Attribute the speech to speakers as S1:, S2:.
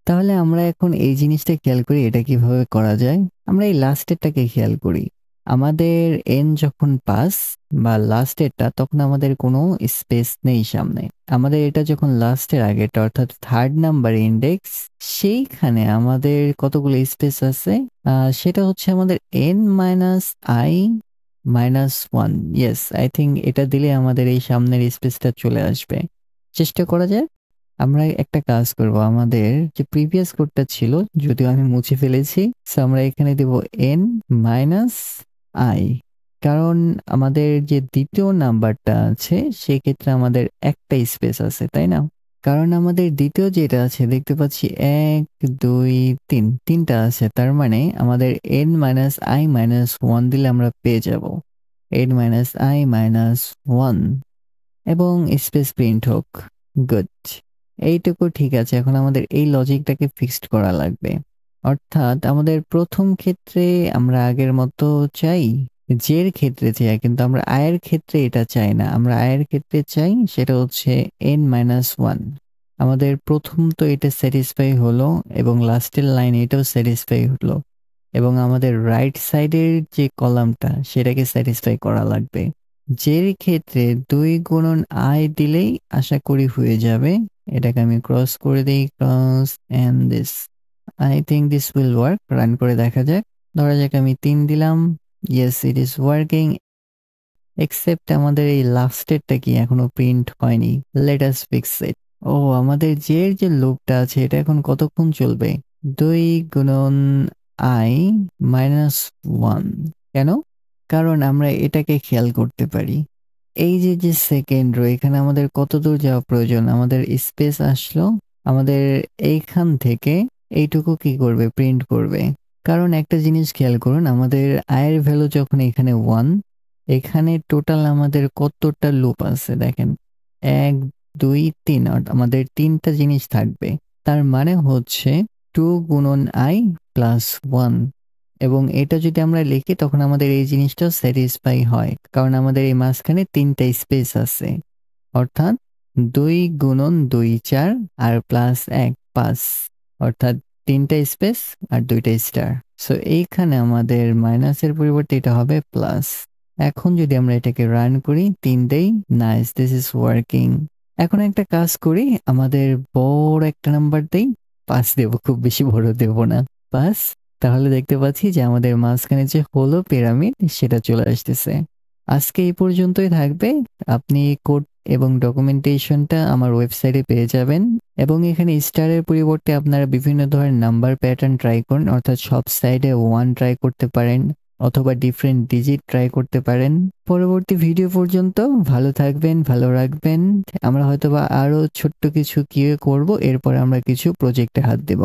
S1: তাহলে আমরা এখন এই জিনিসটা খেয়াল করি এটা কিভাবে করা যায়। আমরা এই লাস্টেরটাকে খেয়াল করি। আমাদের n যখন পাস বা লাস্টেরটা তখন আমাদের কোনো স্পেস নেই সামনে। আমাদের এটা যখন লাস্টের আগেরটা অর্থাৎ 3rd নাম্বার ইনডেক্স, সেইখানে আমাদের কতগুলো স্পেস আছে? সেটা হচ্ছে আমাদের n-i-1। ইয়েস, আই থিংক এটা দিলে আমাদের এই সামনের স্পেসটা চলে আসবে। চেষ্টা করা যায়। আমরা একটা কাজ করব, আমাদের যে প্রিভিয়াস কোডটা ছিল যদিও আমি মুছে ফেলেছি, সো আমরা এখানে দেব n মাইনাস i, কারণ আমাদের যে দ্বিতীয় নাম্বারটা আছে সেক্ষেত্রে আমাদের একটা স্পেস আছে, তাই না? কারণ আমাদের দ্বিতীয় যেটা আছে দেখতে পাচ্ছি 1 2 3 তিনটা আছে, তার মানে আমাদের n মাইনাস i মাইনাস 1 দিলে আমরা পেয়ে যাব n মাইনাস i মাইনাস 1 এবং স্পেস প্রিন্ট হোক। গুড, এইটুকু ঠিক আছে। এখন আমাদের এই লজিকটাকে ফিক্সড করা লাগবে। অর্থাৎ আমাদের প্রথম ক্ষেত্রে আমরা আগের মতো চাই, জের ক্ষেত্রে চাই, কিন্তু আমরা আয়ের ক্ষেত্রে এটা চাই না। আমরা আয়ের ক্ষেত্রে চাই সেটা হচ্ছে n-1। আমাদের প্রথম তো এটা স্যাটিসফাই হলো এবং লাস্টের লাইন এটাও স্যাটিসফাই হলো, এবং আমাদের রাইট সাইডের যে কলামটা সেটাকে স্যাটিসফাই করা লাগবে। জের ক্ষেত্রে 2 গুণন i দিলেই আশা করি হয়ে যাবে। এটাকে আমি ক্রস করে দিই, cross and this. I think this will work. Run করে দেখা যাক। ধরা যাক আমি 3 দিলাম। Yes, it is working. Except আমাদের এই লাস্টেরটা কি এখনো প্রিন্ট হয়নি। Let us fix it. ও, আমাদের জের যে লুপটা আছে এটা এখন কতক্ষণ চলবে? 2 গুণন i মাইনাস 1। কেন? কারণ আমরা এটাকে খেয়াল করতে পারি। এই যে সেকেন্ড রো, এখানে আমাদের কত দূর যাওয়া প্রয়োজন? আমাদের স্পেস আসলো, আমাদের এইখান থেকে এইটুকু কি করবে? প্রিন্ট করবে। কারণ একটা জিনিস খেয়াল করুন, আমাদের আয়ের ভ্যালু যখন এখানে 1, এখানে টোটাল আমাদের কতটা লুপ আছে দেখেন, 1 2 3, আমাদের 3টা জিনিস থাকবে। তার মানে হচ্ছে 2 গুণন i প্লাস 1। এবং এটা যদি আমরা লিখি তখন আমাদের এই জিনিসটা স্যাটিসফাই হয়, কারণ আমাদের এই মাঝখানে 3টা স্পেস আছে। অর্থাৎ 2 গুণন 2 4 আর প্লাস 1 5, অর্থাৎ 3টা স্পেস আর 2টা স্টার। সো এইখানে আমাদের মাইনাসের পরিবর্তে এটা হবে প্লাস। এখন যদি আমরা এটাকে রান করি, 3 দেই, নাইস, দিস ইজ ওয়ার্কিং। এখন একটা কাজ করি, আমাদের বড় একটা নাম্বার দেই, 5 দেব, খুব বেশি বড় দেব না, 5। তাহলে দেখতে পাচ্ছি যে আমাদের মাঝখানে যে হলো পিরামিড সেটা চলে আসতেছে। আজকে এই পর্যন্তই থাকবে। আপনি কোড এবং ডকুমেন্টেশনটা আমার ওয়েবসাইটে পেয়ে যাবেন, এবং এখানে স্টারের পরিবর্তে আপনারা বিভিন্ন ধরনের নাম্বার প্যাটার্ন ট্রাই করুন, অর্থাৎ সব সাইডে 1 ট্রাই করতে পারেন অথবা ডিফারেন্ট ডিজিট ট্রাই করতে পারেন। পরবর্তী ভিডিও পর্যন্ত ভালো থাকবেন, ভালো রাখবেন। আমরা হয়তোবা আরো ছোট্ট কিছু কি করব, এরপর আমরা কিছু প্রজেক্টে হাত দেব।